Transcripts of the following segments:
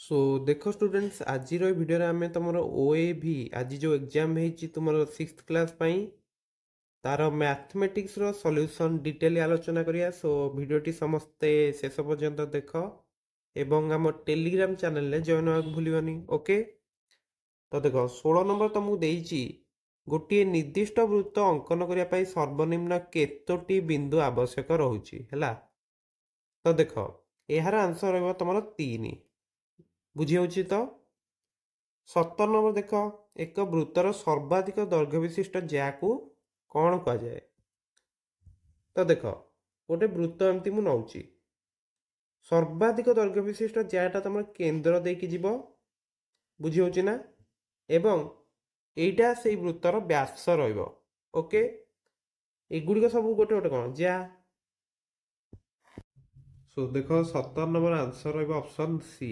सो देखो स्टूडेंट्स आज भिडियो आम तुम ओएवी आज जो एग्जाम है तुम 6th क्लास तार मैथमेटिक्स रो सॉल्यूशन डिटेल आलोचना करिया। सो वीडियोटी समस्ते शेष पर्यंत देख एवं आम टेलीग्राम चैनल ले जॉइन होगा भूलनी। ओके तो देख 16 नंबर तुमको देइछि गोटे निर्दिष्ट वृत्त अंकन करने सर्वनिम्न केतोटी बिंदु आवश्यक रहुछि हैला। तो देख यार आंसर रहिबो तुमर 3 बुझी होछि। तो 17 नंबर देख एक वृत्तर सर्वाधिक दैर्घ्य विशिष्ट ज्याकू कौन कह जाए। तो देख गोटे वृत्त एमती मु नौची सर्वाधिक दैर्घ्य विशिष्ट ज्याटा तुम केन्द्र देकी जीव बुझी होछि ना एवं एटा से वृत्तर व्यास रहिबो। ओके एगुड़िक सब गोटे गोटे कौन ज्या। सो देख 17 नंबर आंसर रहिबो ऑप्शन सी।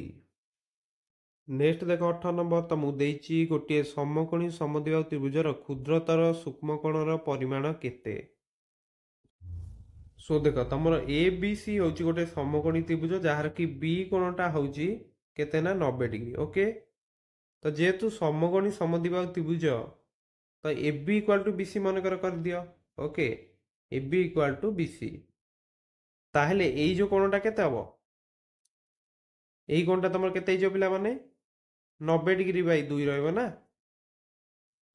नेक्स्ट देख 18 नंबर तुमको देइछि गोटे समकोणी समद्विबाहु त्रिभुजर क्षुद्रतर सूक्ष्मकोणर परिमाण केते। सो देख तुम ए बी सी हूँ गोटे समकोणी त्रिभुज जार कि बी कोणटा हूँ केते ना 90 डिग्री। ओके तो जेहेतु समकोणी समद्विबाहु त्रिभुज तो A B equal to B C मनकर कर दियो। Okay A B equal to B C ताहले एई जो कोणटा केते हबो एई कोणटा तुम केते हिजो पिला माने 90 डिग्री बाई 2 रहइबो ना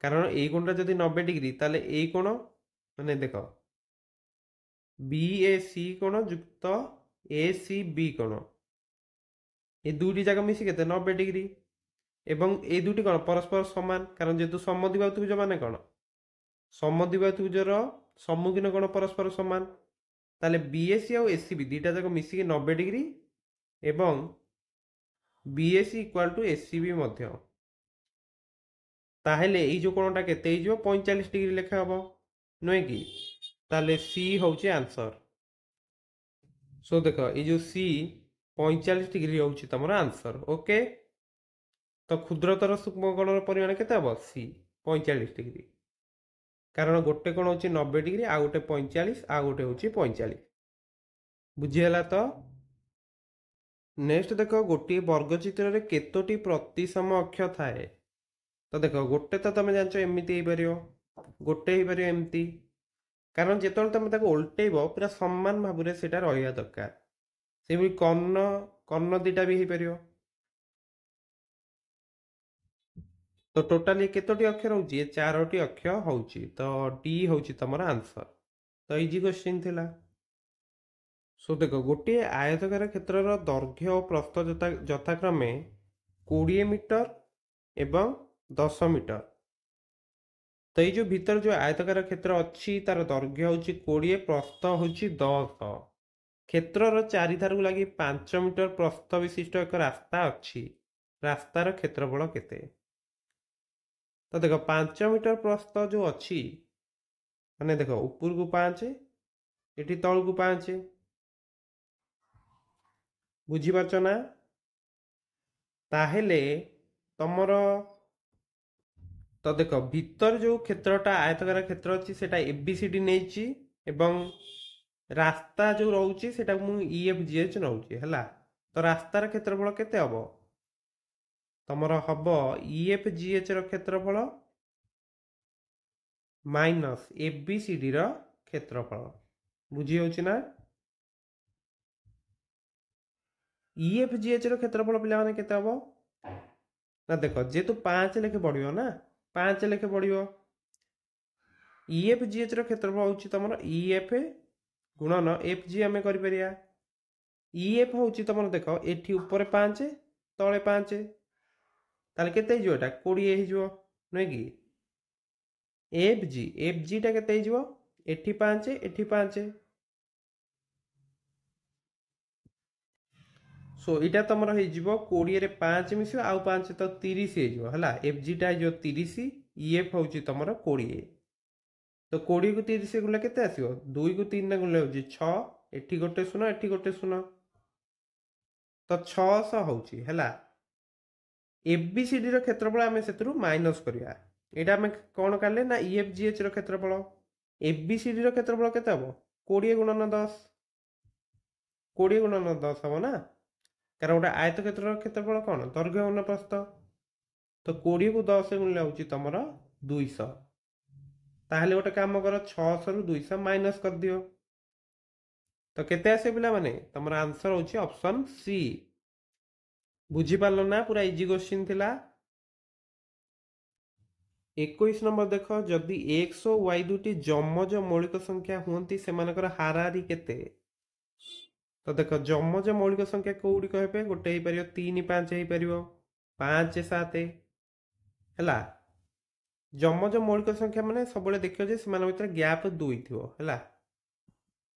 कारण एई कोणटा जदि 90 डिग्री ताहले एई कोण माने देख बी ए सी कोण युक्त ए सी बी कोण ये दुईटी जाक मिसी केते 90 डिग्री एवं ये दुईटी कौन परस्पर समान कारण जेहेतु समद्विबाहु त्रिभुज माने कौन समद्विबाहु त्रिभुजर सम्मुखीन कौन परस्पर समान ताले बीएसी और एसीबी दुईटा जाक मिसिकी 90 डिग्री एवं बीएसी इक्वाल टू एसीबी मध्य ताहेले एई जो कोणटा केते हिजो 45 डिग्री लेखा हबो नुहे कि ताले सी होउची आंसर। सो देख ये जो सी 45 डिग्री होउची तमर आंसर। ओके तो क्षुद्रतर सूक्ष्मकोणर परिमाण केते हबो सी 45 डिग्री कारण गोटे कोण होची 90 डिग्री आ गोटे 45 आ गोटे होची 45 बुझीगला। तो नेक्स्ट देख गोटे वर्गचित्र रे केतोटी प्रतिसम अक्ष थाए। तो देख गोटे तो तुम जानछ एमती हो पारियो गोटे हो पारियो एमती कारण जेतବେଳେ तुम ताको उल्टेइबो पूरा समान भाव में सेटा रहिया दरकार से भी कर्ण कर्ण दुईटा भी हो पारियो। तो टोटाली केतोटी अक्षर होची 4टी अक्षर होची तो डी होची तमर आंसर। तो इजी क्वेश्चन थिला। सो देख गोटे आयतकार क्षेत्र दैर्घ्य और प्रस्थ यथाक्रमे 20 मीटर एवं 10 मीटर। तो ये जो भीतर जो आयतकार क्षेत्र अच्छी तार दैर्घ्य हूँ 20 प्रस्थ हूँ 10 क्षेत्र चारिधार लगी 5 मीटर प्रस्थ विशिष्ट एक रास्ता अच्छी रास्तार क्षेत्रफल केते। तो देख 5 मीटर प्रस्थ जो अच्छी माने देख ऊपर को 5 एटी तल को 5 बुझीपारच ना ताहेले तमर तो देख भीतर जो क्षेत्रटा आयतकार क्षेत्र अच्छी सेटा एबीसीडी नहीं एवं रास्ता जो रोचे सेटा मु ईएफजीएच नौची हैला। तो रास्तार क्षेत्रफल केते हबो तमर हबो ईएफजीएच रो क्षेत्रफल माइनस एबीसीडी रो क्षेत्रफल बुझी होची ना। ईएफजीएच रो क्षेत्रफल पिला माने केते हबो ना देख जेतु 5 लेखे पड़ियो ना 5 लेखे पड़ियो ईएफजीएच रो क्षेत्रफल होची तमर ईएफ गुणन एफजी आमे करि परिया ईएफ होची तमर देख एठी ऊपर 5 तळे 5 ताले केते हिजो एटा 20 हिजो नै कि एफजी टा केते हिजो एठी 5 एठी 5 सो इटा तमर हिजो 20 रे 5 मिसियो आउ 5 तो 30 हिजो हला एफजी टा हिजो 30 ईएफ होची तमर 20 तो 20 को 30 गुले केते आसीबो 2 को 3 ना गुले होची 6 एठी गोटे शून्य एठी गोटे शून्य तो 600 होची हला। एबीसीडी रो क्षेत्रफल आमे सेतरु माइनस करिया एटा आमे कोन काले ना ईएफजीएच रो क्षेत्रफल एबीसीडी रो क्षेत्रफल केते हबो 20 गुणन 10 20 गुणन 10 हबो ना କାରଣ ଗୋଟେ ଆୟତକ୍ଷେତ୍ରର କ୍ଷେତ୍ରଫଳ କ'ଣ ଦୈର୍ଘ୍ୟ ଗୁଣ ପ୍ରସ୍ଥ। ତ 20 କୁ 10 ଗୁଣିଲେ ହେଉଛି ତମର 200। ତାହେଲେ ଗୋଟେ କାମ କର 600 ରୁ 200 ମାଇନସ୍ କରିଦିଅ। ତ କେତେ ଆସିବ ପିଲାମାନେ? ତମର ଆନ୍ସର ହେଉଛି ଅପସନ୍ ସି। ବୁଝିପାରିଲ ନା? ପୁରା ଇଜି କ୍ୱେଶ୍ଚିନ୍ ଥିଲା। 21 ନମ୍ବର ଦେଖ, ଯଦି x ଓ y ଦୁଇଟି ଯମଜ ମୌଳିକ ସଂଖ୍ୟା ହୁଅନ୍ତି ସେମାନଙ୍କର ହାରାହାରି କେତେ? ତ ଦେଖ ଯମଜ ମୌଳିକ ସଂଖ୍ୟା କୋଉଗୁଡ଼ିକ ହେବେ? ଗୋଟେ ହେଇପାରିବ 3 5 ହେଇପାରିବ, 5 7 ହେଲା। ଯମଜ ମୌଳିକ ସଂଖ୍ୟା ମାନେ ସବୁବେଳେ ଦେଖିବ ଯେ ସେମାନଙ୍କ ଭିତରେ ଗ୍ୟାପ୍ 2 ଥିବ ହେଲା,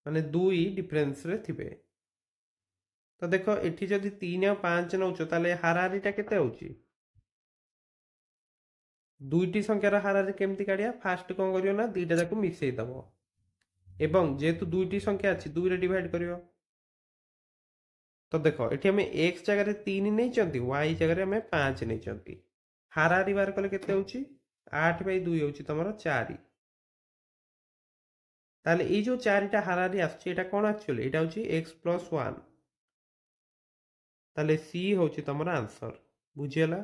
ମାନେ 2 ଡିଫରେନ୍ସରେ ଥିବେ। ତ ଦେଖ ଏଠି ଯଦି 3 ଆଉ 5 ନେଉଛ ତାହେଲେ ହାରାହାରିଟା କେତେ ହେଉଛି? ଦୁଇଟି ସଂଖ୍ୟାର ହାରାହାରି କେମିତି କାଢ଼ିବା? ଫାଷ୍ଟ କ'ଣ କରିବ ନା ଦୁଇଟା ଯାକୁ ମିଶେଇ ଦେବ ଏବଂ ଯେହେତୁ ଦୁଇଟି ସଂଖ୍ୟା ଅଛି 2ରେ ଡିଭାଇଡ୍ କରିବ। ତ ଦେଖ ଏଠି ଆମେ x ଜାଗାରେ 3 ନେଇଛନ୍ତି, y ଜାଗାରେ ଆମେ 5 ନେଇଛନ୍ତି। ହାରାହାରି ବାହାର କଲେ କେତେ ହେଉଛି? 8/2 ହେଉଛି ତମର 4। ତାହେଲେ ଏଇ ଯୋଉ 4ଟା ହାରାହାରି ଆସୁଛି ଏଇଟା କ'ଣ ଆକ୍ଚୁଆଲି? ଏଇଟା ହେଉଛି x + 1। ତାହେଲେ ସି ହେଉଛି ତମର ଆନ୍ସର। ବୁଝିଗଲା?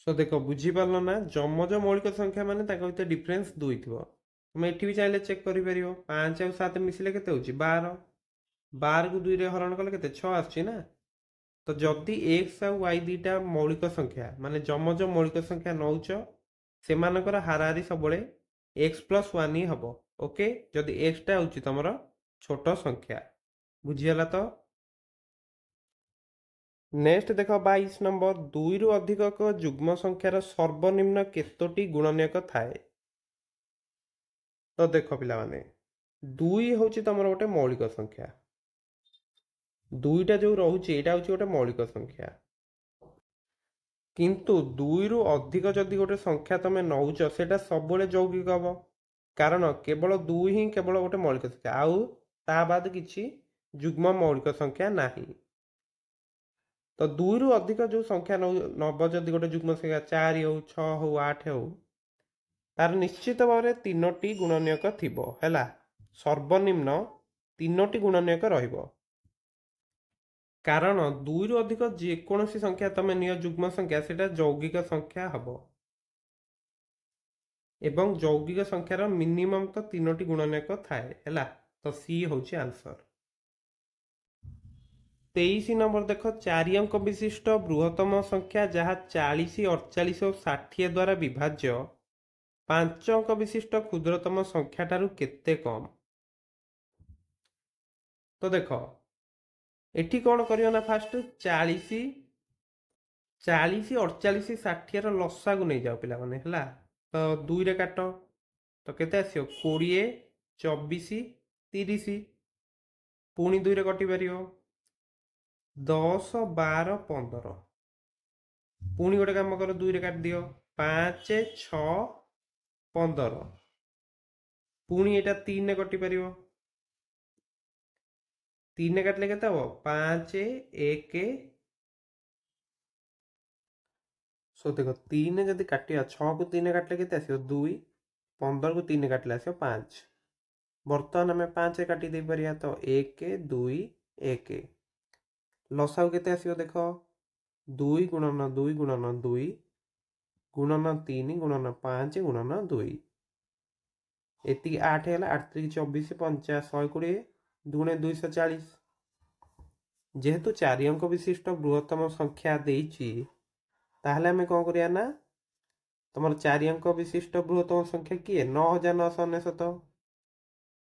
ସୋ ଦେଖ ବୁଝିପାରିଲ ନା? ଯମଜ ମୌଳିକ ସଂଖ୍ୟା ମାନେ ତାଙ୍କ ଭିତରେ ଡିଫରେନ୍ସ 2 ଥିବ। ତୁମେ ଏଠି ବି ଚାହିଁଲେ ଚେକ୍ କରିପାରିବ। 5 ଆଉ 7 ମିଶିଲେ କେତେ ହେଉଛି? 12। 12କୁ 2ରେ ହରଣ କଲେ କେତେ? 6 ଆସୁଛି ନା। ତ ଯଦି x ଆଉ y ଦୁଇଟା ମୌଳିକ ସଂଖ୍ୟା ମାନେ ଯମଜ ମୌଳିକ ସଂଖ୍ୟା ନେଉଛ ସେମାନଙ୍କର ହାରାହାରି ସବୁବେଳେ x + 1 ହିଁ ହେବ। ଓକେ, ଯଦି xଟା ହେଉଛି ତମର ଛୋଟ ସଂଖ୍ୟା। ବୁଝିଗଲା ତ? ନେକ୍ସଟ ଦେଖ 22 ନମ୍ବର, 2ରୁ ଅଧିକ ଯୁଗ୍ମ ସଂଖ୍ୟାର ସର୍ବନିମ୍ନ କେତୋଟି ଗୁଣନୀୟକ ଥାଏ? ତ ଦେଖ ପିଲାମାନେ 2 ହେଉଛି ତମର ଗୋଟେ ମୌଳିକ ସଂଖ୍ୟା। 2ଟା ଯୋଉ ରହୁଛି ଏଇଟା ହେଉଛି ଗୋଟେ ମୌଳିକ ସଂଖ୍ୟା, କିନ୍ତୁ 2ରୁ ଅଧିକ ଯଦି ଗୋଟେ ସଂଖ୍ୟା ତମେ ନେଉଛ ସେଇଟା ସବୁବେଳେ ଯୌଗିକ ହେବ। କାରଣ କେବଳ 2 ହିଁ କେବଳ ଗୋଟେ ମୌଳିକ ସଂଖ୍ୟା, ଆଉ ତା ବାଦ କିଛି ଯୁଗ୍ମ ମୌଳିକ ସଂଖ୍ୟା ନାହିଁ। ତ 2ରୁ ଅଧିକ ଯୋଉ ସଂଖ୍ୟା ନବ ଯଦି ଗୋଟେ ଯୁଗ୍ମ ସଂଖ୍ୟା 4 ହେଉ, 6 ହେଉ, 8 ହେଉ, ତାର ନିଶ୍ଚିତ ଭାବରେ 3ଟି ଗୁଣନୀୟକ ଥିବ ହେଲା। ସର୍ବନିମ୍ନ 3ଟି ଗୁଣନୀୟକ ରହିବ। କାରଣ 2ରୁ ଅଧିକ ଯେକୌଣସି ସଂଖ୍ୟା ତମେ ନିଅ ଯୁଗ୍ମ ସଂଖ୍ୟା ସେଟା ଯୌଗିକ ସଂଖ୍ୟା ହେବ ଏବଂ ଯୌଗିକ ସଂଖ୍ୟାର ମିନିମମ୍ ତ 3ଟି ଗୁଣନୀୟକ ଥାଏ ହେଲା। ତ ସି ହେଉଛି ଆନ୍ସର। 23 ନମ୍ବର ଦେଖ, 4 ଅଙ୍କ ବିଶିଷ୍ଟ ବୃହତ୍ତମ ସଂଖ୍ୟା ଯାହା 40, 48 ଓ 60 ଦ୍ୱାରା ବିଭାଜ୍ୟ 5 ଅଙ୍କ ବିଶିଷ୍ଟ କ୍ଷୁଦ୍ରତମ ସଂଖ୍ୟାଠାରୁ କେତେ କମ୍? ତ ଦେଖ ଏଠି କ'ଣ କରିବ ନା ଫାଷ୍ଟ 40, 48, 60ର ଲସାକୁ ନେଇଯାଅ ପିଲାମାନେ ହେଲା। ତ 2ରେ କାଟ, ତ କେତେ ଆସିବ? 20, 24, 30। ପୁଣି 2ରେ କଟିପାରିବ 10, 12, 15। ପୁଣି ଗୋଟେ କାମ କର 2ରେ କାଟିଦିଅ 5, 6, 15। ପୁଣି ଏଇଟା 3ରେ କଟିପାରିବ। 3ରେ କାଟିଲେ କେତେ ହେବ? 5, 1। ସୋ ଦେଖ 3 ଯଦି କାଟିବା 6କୁ 3ରେ କାଟିଲେ କେତେ ଆସିବ? 2। 15କୁ 3ରେ କାଟିଲେ ଆସିବ 5। ବର୍ତ୍ତମାନ ଆମେ 5ରେ କାଟି ଦେଇପାରିବା, ତ 1, 2, 1। ଲସାଗୁ କେତେ ଆସିବ ଦେଖ? 2 ଗୁଣନ 2 ଗୁଣନ 2 ଗୁଣନ 3 ଗୁଣନ 5 ଗୁଣନ 2। ଏତିକି 8 ହେଲା। 8 3 24, 50, 120, 2 240। ଯେହେତୁ 4 ଅଙ୍କ ବିଶିଷ୍ଟ ବୃହତ୍ତମ ସଂଖ୍ୟା ଦେଇଛି ତାହେଲେ ଆମେ କ'ଣ କରିବା ନା ତମର 4 ଅଙ୍କ ବିଶିଷ୍ଟ ବୃହତ୍ତମ ସଂଖ୍ୟା କିଏ? 9999।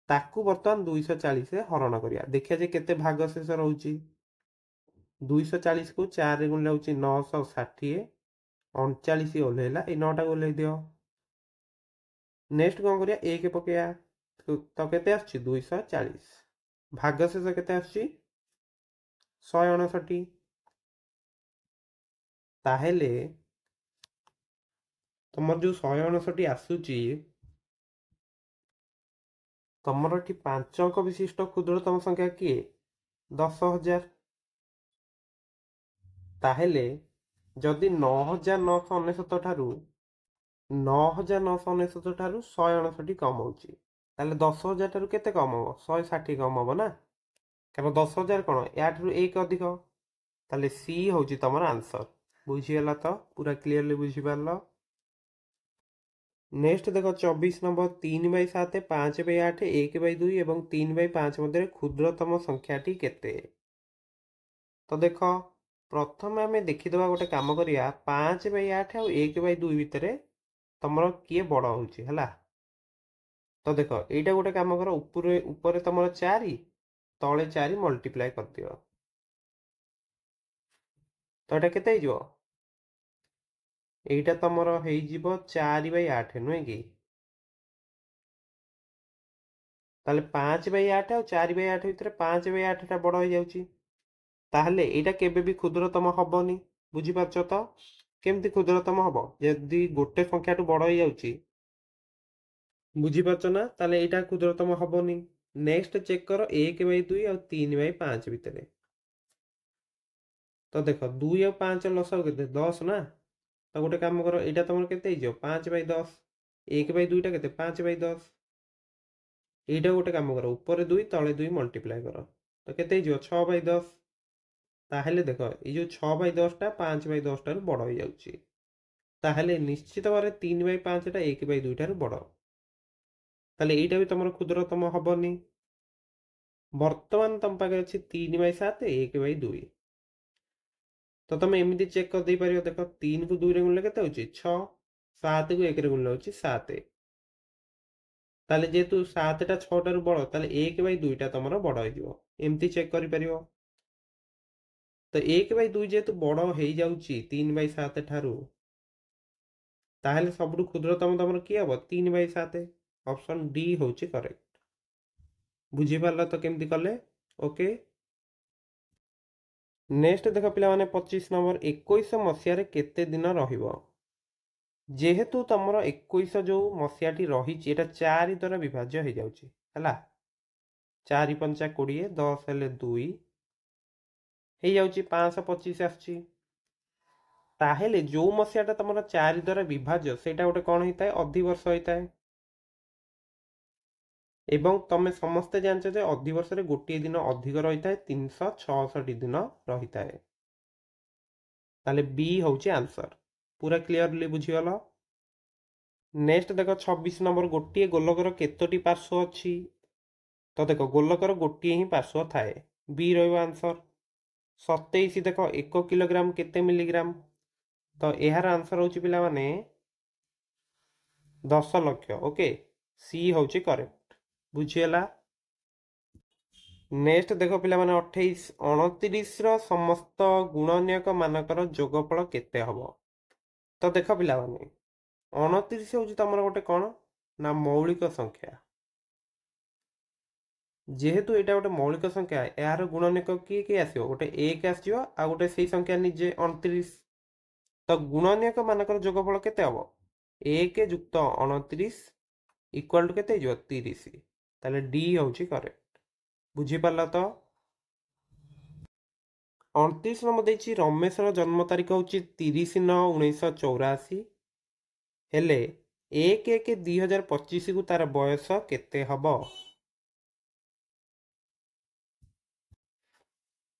ତାକୁ ବର୍ତ୍ତମାନ 240ରେ ହରଣ କରିବା। ଦେଖିବା ଯେ କେତେ ଭାଗ ଶେଷ ରହୁଛି। 240କୁ 4ରେ ଗୁଣିଲେ ହେଉଛି 960। 39 ଓହ୍ଲେଇଲା, ଏଇ 9ଟାକୁ ଓହ୍ଲେଇ ଦିଅ। ନେକ୍ସଟ କ'ଣ କରିବା? 1 ପକେଇବା, ତ କେତେ ଆସୁଛି? 240। ଭାଗ ଶେଷ କେତେ ଆସୁଛି? 159। ତାହେଲେ ତମର ଯୋଉ 159 ଆସୁଛି ତମର ଏଠି 5 ଅଙ୍କ ବିଶିଷ୍ଟ କ୍ଷୁଦ୍ରତମ ସଂଖ୍ୟା କିଏ? 10,000। ତାହେଲେ ଯଦି 9,999 ଠାରୁ 159 କମ୍ ହେଉଛି ତାହେଲେ 10,000 ଠାରୁ କେତେ କମ୍ ହେବ? 160 କମ୍ ହେବ ନା। କାରଣ 10,000 କ'ଣ ୟାଠାରୁ 1 ଅଧିକ, ତାହେଲେ ସି ହେଉଛି ତମର ଆନ୍ସର। ବୁଝିଗଲା ତ? ପୁରା କ୍ଲିୟରଲି ବୁଝିପାରିଲ? ନେକ୍ସଟ ଦେଖ 24 ନମ୍ବର 3/7, 5/8, 1/2 ଏବଂ 3/5 ମଧ୍ୟରେ କ୍ଷୁଦ୍ରତମ ସଂଖ୍ୟାଟି କେତେ? ତ ଦେଖ ପ୍ରଥମେ ଆମେ ଦେଖିଦେବା, ଗୋଟେ କାମ କରିବା, 5/8 ଆଉ 1/2 ଭିତରେ ତମର କିଏ ବଡ଼ ହେଉଛି ହେଲା। ତ ଦେଖ ଏଇଟା ଗୋଟେ କାମ କର, ଉପରେ ତମର 4, ତଳେ 4 ମଲ୍ଟିପ୍ଲାଏ କରିଦିଅ। ତ ଏଇଟା କେତେ ହେଇଯିବ? এইটা ତମର ହେଇଯିବ 4/8 ନୁହେଁ କି? ତାହେଲେ 5/8 ଆଉ 4/8 ଭିତରେ 5/8ଟା ବଡ଼ ହେଇଯାଉଛି। ତାହେଲେ ଏଇଟା କେବେ ବି କ୍ଷୁଦ୍ରତମ ହବନି। ବୁଝିପାରୁଛ ତ? କେମିତି କ୍ଷୁଦ୍ରତମ ହବ? ଯଦି ଗୋଟେ ସଂଖ୍ୟାଠୁ ବଡ଼ ହେଇଯାଉଛି, ବୁଝିପାରୁଛ ନା? ତାହେଲେ ଏଇଟା କ୍ଷୁଦ୍ରତମ ହବନି। ନେକ୍ସଟ ଚେକ୍ କର 1/2 ଆଉ 3/5 ଭିତରେ। ତ ଦେଖ 2 ଆଉ 5 ଲସାଗୁ କେତେ? 10 ନା? ତ ଗୋଟେ କାମ କର, ଏଇଟା ତମର କେତେ ହେଇଯିବ? 5/10। 1/2ଟା କେତେ? 5/10। এইটা ଗୋଟେ କାମ କର, ଉପରେ 2 ତଳେ 2 ମଲ୍ଟିପ୍ଲାଏ କର, ତ କେତେ ହେଇଯିବ? 6/10। ତାହେଲେ ଦେଖ ଏଇ ଯୋଉ 6/10ଟା 5/10 ଠାରୁ ବଡ଼ ହେଇଯାଉଛି। ତାହେଲେ ନିଶ୍ଚିତ ଭାବରେ 3/5ଟା 1/2 ଠାରୁ ବଡ଼। ତାହେଲେ ଏଇଟା ବି ତମର କ୍ଷୁଦ୍ରତମ ହବନି। ବର୍ତ୍ତମାନ ତମ ପାଖରେ ଅଛି 3/7, 1/2। ତ ତମେ ଏମିତି ଚେକ୍ କରିଦେଇ ପାରିବ, ଦେଖ 3କୁ 2ରେ ଗୁଣିଲେ କେତେ ହେଉଛି? 6। 7କୁ 1ରେ ଗୁଣିଲେ ହେଉଛି 7। ତାହେଲେ ଯେହେତୁ 7ଟା 6ଟାରୁ ବଡ଼, ତାହେଲେ 1/2ଟା ତମର ବଡ଼ ହେଇଯିବ। ଏମିତି ଚେକ୍ କରିପାରିବ। ତ 1/2 ଯେହେତୁ ବଡ଼ ହେଇଯାଉଛି 3/7 ଠାରୁ, ତାହେଲେ ସବୁଠୁ କ୍ଷୁଦ୍ରତମ ତମର କିଏ ହବ? 3/7। ଅପସନ୍ ଡି ହେଉଛି କରେକ୍ଟ। ବୁଝିପାରିଲ ତ କେମିତି କଲେ? ଓକେ। ନେକ୍ସଟ ଦେଖ ପିଲାମାନେ 25 ନମ୍ବର, 21 ମସିହାରେ କେତେ ଦିନ ରହିବ? ଯେହେତୁ ତମର 21 ଯୋଉ ମସିହାଟି ରହିଛି, ଏଇଟା 4 ଦ୍ୱାରା ବିଭାଜ୍ୟ ହେଇଯାଉଛି ହେଲା। 4 ପଞ୍ଚା 20, 10 ହେଲେ 2 ହେଇଯାଉଛି, 525 ଆସୁଛି। ତାହେଲେ ଯୋଉ ମସିହାଟା ତମର 4 ଦ୍ୱାରା ବିଭାଜ୍ୟ, ସେଇଟା ଗୋଟେ କ'ଣ ହେଇଥାଏ? ଅଧିବର୍ଷ ହେଇଥାଏ। ଏବଂ ତମେ ସମସ୍ତେ ଜାଣିଛ ଯେ ଅଧିବର୍ଷରେ ଗୋଟିଏ ଦିନ ଅଧିକ ରହିଥାଏ, 366 ଦିନ ରହିଥାଏ। ତାହେଲେ ବି ହେଉଛି ଆନ୍ସର। ପୁରା କ୍ଲିୟରଲି ବୁଝିଗଲ? ନେକ୍ସଟ ଦେଖ 26 ନମ୍ବର, ଗୋଟିଏ ଗୋଲକର କେତୋଟି ପାର୍ଶ୍ୱ ଅଛି? ତ ଦେଖ ଗୋଲକର ଗୋଟିଏ ହିଁ ପାର୍ଶ୍ୱ ଥାଏ, ବି ରହିବ ଆନ୍ସର। 27 ଦେଖ 1 କିଲୋଗ୍ରାମ କେତେ ମିଲିଗ୍ରାମ? ତ ଏହାର ଆନ୍ସର ହେଉଛି ପିଲାମାନେ 10 ଲକ୍ଷ। ଓକେ, ସି ହେଉଛି କରେକ୍ଟ। ବୁଝିହେଲା? ନେକ୍ସଟ ଦେଖ ପିଲାମାନେ 28, 29ର ସମସ୍ତ ଗୁଣନୀୟକ ମାନଙ୍କର ଯୋଗଫଳ କେତେ ହବ? ତ ଦେଖ ପିଲାମାନେ 29 ହେଉଛି ତମର ଗୋଟେ କ'ଣ ନା ମୌଳିକ ସଂଖ୍ୟା। ଯେହେତୁ ଏଇଟା ଗୋଟେ ମୌଳିକ ସଂଖ୍ୟା, ଏହାର ଗୁଣନୀୟକ କିଏ କିଏ ଆସିବ? ଗୋଟେ 1 ଆସିବ, ଆଉ ଗୋଟେ ସେଇ ସଂଖ୍ୟା ନିଜେ 29। ତ ଗୁଣନୀୟକ ମାନଙ୍କର ଯୋଗଫଳ କେତେ ହବ? 1 ଯୁକ୍ତ 29 ଇକ୍ୱାଲ୍ ଟୁ କେତେ ହେଇଯିବ? 30। ତାହେଲେ ଡି ହେଉଛି କରେକ୍ଟ। ବୁଝିପାରିଲ ତ? 29 ନମ୍ବର ଦେଇଛି, ରମେଶର ଜନ୍ମ ତାରିଖ ହେଉଛି 30/9/1984। ହେଲେ 1/1/2025କୁ ତାର ବୟସ କେତେ ହବ?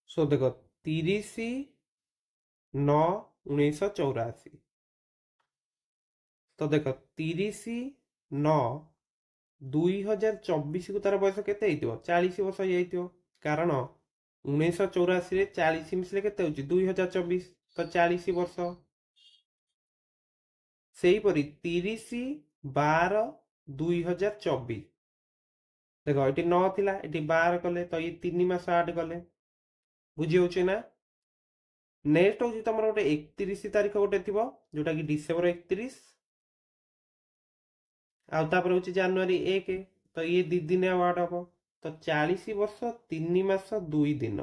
ସୋ ଦେଖ 30/9/1984। ତ ଦେଖ 30/9/2024କୁ ତାର ବୟସ କେତେ ହେଇଥିବ? 40 ବର୍ଷ ହେଇଯାଇଥିବ। କାରଣ 1984ରେ 40 ମିଶିଲେ କେତେ ହେଉଛି? 2024, ତ 40 ବର୍ଷ। ସେହିପରି 30/12/2024, ଦେଖ ଏଠି 9 ଥିଲା, ଏଠି 12 କଲେ, ତ ଇଏ 3 ମାସ ଆଡ୍ କଲେ। ବୁଝି ହେଉଛି ନା? ନେକ୍ସଟ ହେଉଛି ତମର ଗୋଟେ 31 ତାରିଖ ଗୋଟେ ଥିବ, ଯୋଉଟା କି ଡିସେମ୍ବର 31, ଆଉ ତାପରେ ହେଉଛି ଜାନୁଆରୀ 1, ତ ଇଏ 2 ଦିନିଆ ୱାର୍ଡ ହବ। ତ 40 ବର୍ଷ 3 ମାସ 2 ଦିନ।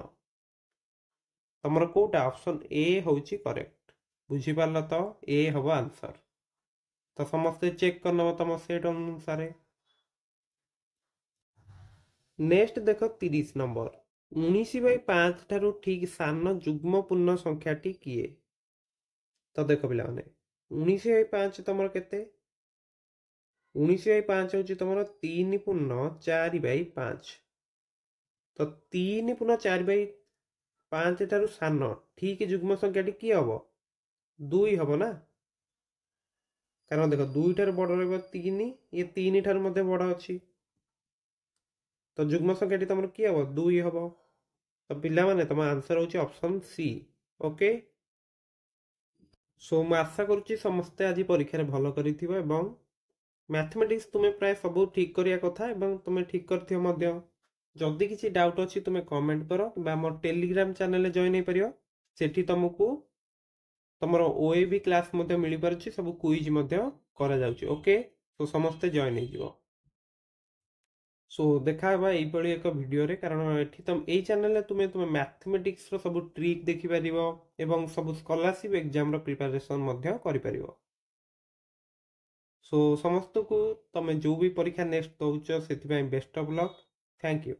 ତମର କୋଉଟା? ଅପସନ୍ ଏ ହେଉଛି କରେକ୍ଟ। ବୁଝିପାରିଲ ତ? ଏ ହବ ଆନ୍ସର। ତ ସମସ୍ତେ ଚେକ୍ କରିନେବ ତମ ସେଟ୍ ଅନୁସାରେ। ନେକ୍ସଟ ଦେଖ 30 ନମ୍ବର, 19/5 ଠାରୁ ଠିକ୍ ସାନ ଯୁଗ୍ମ ପୂର୍ଣ୍ଣ ସଂଖ୍ୟାଟି କିଏ? ତ ଦେଖ ପିଲାମାନେ 19/5 ତମର କେତେ? 19/5 ହେଉଛି ତମର 3 ପୂର୍ଣ୍ଣ 4/5। ତ 3 ପୁନ 4/5 ଠାରୁ ସାନ ଠିକ୍ ଯୁଗ୍ମ ସଂଖ୍ୟାଟି କିଏ ହବ? 2 ହବ ନା, କାରଣ ଦେଖ 2 ଠାରୁ ବଡ଼ ରହିବ 3, ଇଏ 3 ଠାରୁ ମଧ୍ୟ ବଡ଼ ଅଛି, ତ ଯୁଗ୍ମ ସଂଖ୍ୟାଟି ତମର କିଏ ହବ? 2 ହବ। ତ ପିଲାମାନେ ତମ ଆନ୍ସର ହେଉଛି ଅପସନ୍ ସି। ଓକେ, ସୋ ମୁଁ ଆଶା କରୁଛି ସମସ୍ତେ ଆଜି ପରୀକ୍ଷାରେ ଭଲ କରିଥିବ ଏବଂ ମ୍ୟାଥମେଟିକ୍ସ ତୁମେ ପ୍ରାୟ ସବୁ ଠିକ୍ କରିବା କଥା ଏବଂ ତୁମେ ଠିକ୍ କରିଥିବ ମଧ୍ୟ। ଯଦି କିଛି ଡାଉଟ୍ ଅଛି ତୁମେ କମେଣ୍ଟ କର କିମ୍ବା ଆମ ଟେଲିଗ୍ରାମ ଚ୍ୟାନେଲରେ ଜଏନ୍ ହେଇପାରିବ। ସେଠି ତମକୁ ତମର OAV କ୍ଲାସ୍ ମଧ୍ୟ ମିଳିପାରୁଛି, ସବୁ କୁଇଜ୍ ମଧ୍ୟ କରାଯାଉଛି। ଓକେ, ତ ସମସ୍ତେ ଜଏନ୍ ହେଇଯିବ। ସୋ ଦେଖା ହେବା ଏଇଭଳି ଏକ ଭିଡ଼ିଓରେ, କାରଣ ଏଠି ଏଇ ଚ୍ୟାନେଲରେ ତୁମେ ମ୍ୟାଥମେଟିକ୍ସର ସବୁ ଟ୍ରିକ୍ ଦେଖିପାରିବ ଏବଂ ସବୁ ସ୍କଲାରସିପ୍ ଏକ୍ଜାମର ପ୍ରିପାରେସନ୍ ମଧ୍ୟ କରିପାରିବ। ସୋ ସମସ୍ତଙ୍କୁ ତମେ ଯେଉଁ ବି ପରୀକ୍ଷା ନେକ୍ସଟ ଦେଉଛ ସେଥିପାଇଁ best of luck. Thank you.